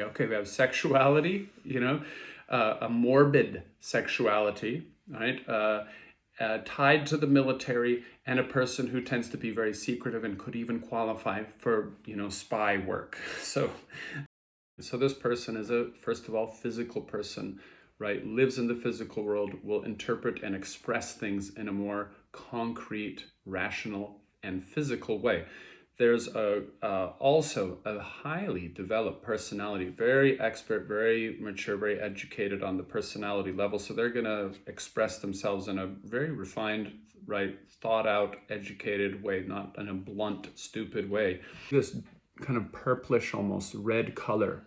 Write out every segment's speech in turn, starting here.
Okay, we have sexuality, a morbid sexuality, right? Tied to the military, and a person who tends to be very secretive and could even qualify for, spy work. So this person is first of all, physical person, right? Lives in the physical world, will interpret and express things in a more concrete, rational, and physical way. There's also a highly developed personality, very expert, very mature, very educated on the personality level. So they're going to express themselves in a very refined, right, thought out, educated way, not in a blunt, stupid way. This kind of purplish, almost red color,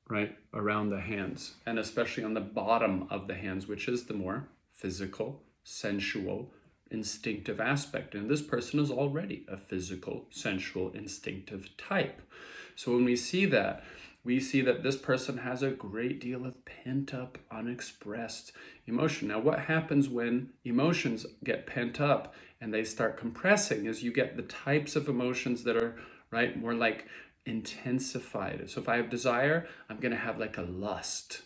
right, around the hands, and especially on the bottom of the hands, which is the more physical, sensual, instinctive aspect. And this person is already a physical, sensual, instinctive type. So when we see that this person has a great deal of pent up, unexpressed emotion. Now, what happens when emotions get pent up and they start compressing is you get the types of emotions that are, right, more like intensified. So if I have desire, I'm going to have like a lust.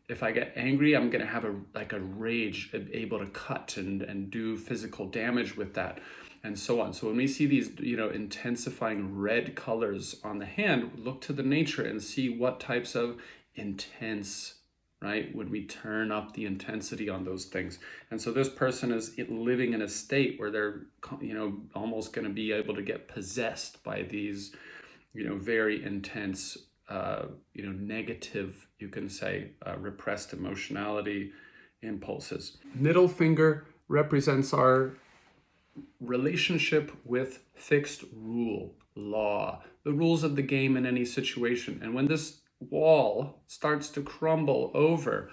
If I get angry, I'm going to have a rage, able to cut and do physical damage with that, and so on. So when we see these, intensifying red colors on the hand, look to the nature and see what types of intense, right, when we turn up the intensity on those things. And so this person is living in a state where they're, almost going to be able to get possessed by these, very intense, negative, you can say, repressed emotionality impulses. Middle finger represents our relationship with fixed rule, law, the rules of the game in any situation. And when this wall starts to crumble over,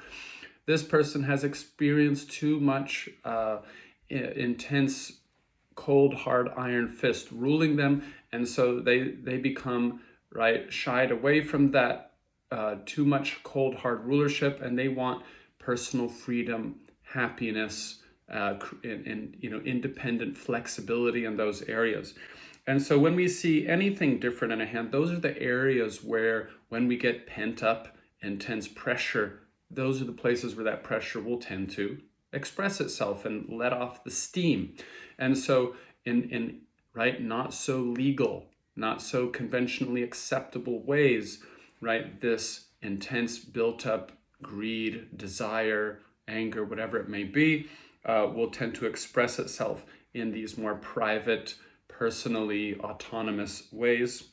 this person has experienced too much intense, cold, hard iron fist ruling them. And so they become, right, shied away from that too much cold, hard rulership, and they want personal freedom, happiness, and independent flexibility in those areas. And so when we see anything different in a hand, those are the areas where, when we get pent up, intense pressure, those are the places where that pressure will tend to express itself and let off the steam. And so in right, not so legal, not so conventionally acceptable ways, right, this intense built up greed, desire, anger, whatever it may be, will tend to express itself in these more private, personally autonomous ways.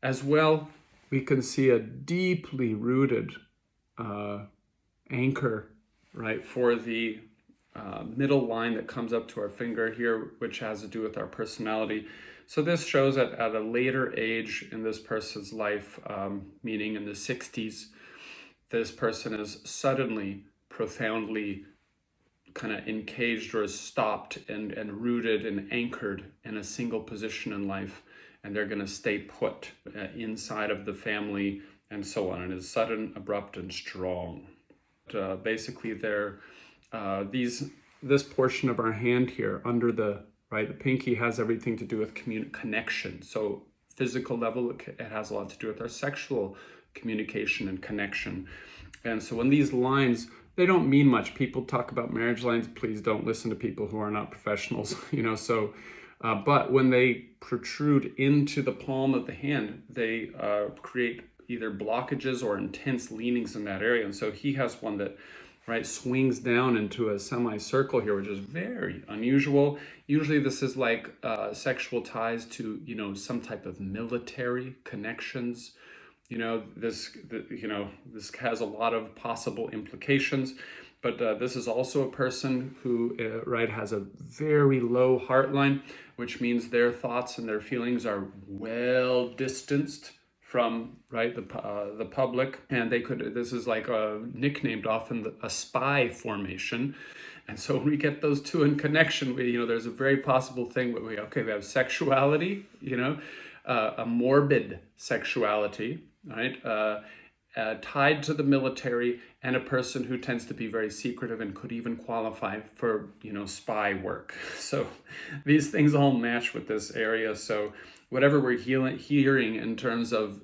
As well, we can see a deeply rooted anchor, right, for the middle line that comes up to our finger here, which has to do with our personality. So this shows that at a later age in this person's life, meaning in the 60s, this person is suddenly, profoundly kind of encaged or stopped and rooted and anchored in a single position in life. And they're going to stay put inside of the family and so on. And it's sudden, abrupt, and strong. Basically, this portion of our hand here under the pinky has everything to do with connection. So physical level, it has a lot to do with our sexual communication and connection. And so when these lines, they don't mean much. People talk about marriage lines. Please don't listen to people who are not professionals, but when they protrude into the palm of the hand, they create either blockages or intense leanings in that area. And so he has one that, right, swings down into a semicircle here, which is very unusual. Usually this is like sexual ties to, some type of military connections. This has a lot of possible implications. But this is also a person who, has a very low heart line, which means their thoughts and their feelings are well distanced from, right, the public. And this is like nicknamed often a spy formation. And so when we get those two in connection, there's a very possible thing where we have sexuality, a morbid sexuality, right? Tied to the military, and a person who tends to be very secretive and could even qualify for, spy work. So these things all match with this area. So whatever we're hearing in terms of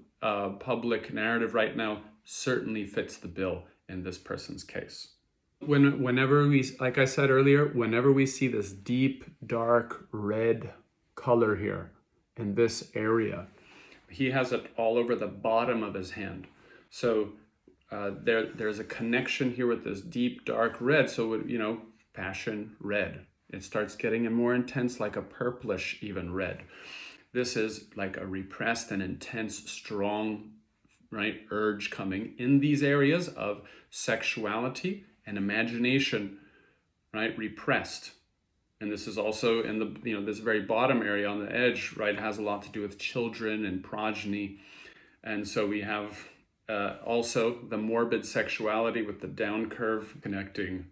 public narrative right now certainly fits the bill in this person's case. Whenever we, like I said earlier, whenever we see this deep, dark red color here in this area, he has it all over the bottom of his hand. So there's a connection here with this deep, dark red. So, passion, red. It starts getting more intense, like a purplish, even red. This is like a repressed and intense, strong, right, urge coming in these areas of sexuality and imagination, right, repressed. And this is also in the, this very bottom area on the edge, right, has a lot to do with children and progeny. And so we have also the morbid sexuality with the down curve connecting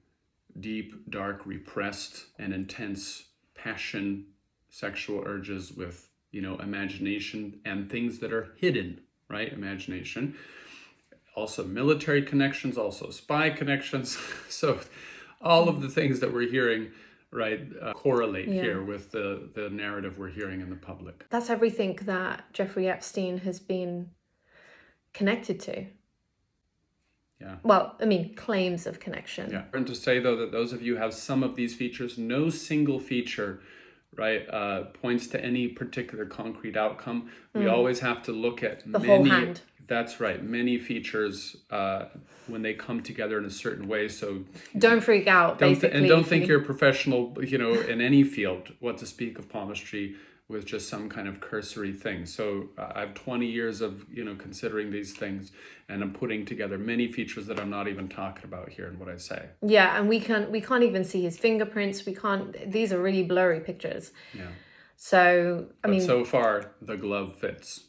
deep, dark, repressed, and intense passion, sexual urges with, imagination and things that are hidden, right? Imagination. Also military connections, also spy connections. So all of the things that we're hearing, right, correlate here with the narrative we're hearing in the public. That's everything that Jeffrey Epstein has been connected to. Yeah. Well, I mean, claims of connection. Yeah. And to say, though, that those of you who have some of these features, no single feature, right, points to any particular concrete outcome. We always have to look at the whole hand. That's right. Many features when they come together in a certain way. So don't freak out, basically. And don't think you're a professional, in any field, what to speak of palmistry with just some kind of cursory thing. So I have 20 years of, considering these things, and I'm putting together many features that I'm not even talking about here in what I say. Yeah, and we can't even see his fingerprints. These are really blurry pictures. Yeah. So, I mean, so far the glove fits.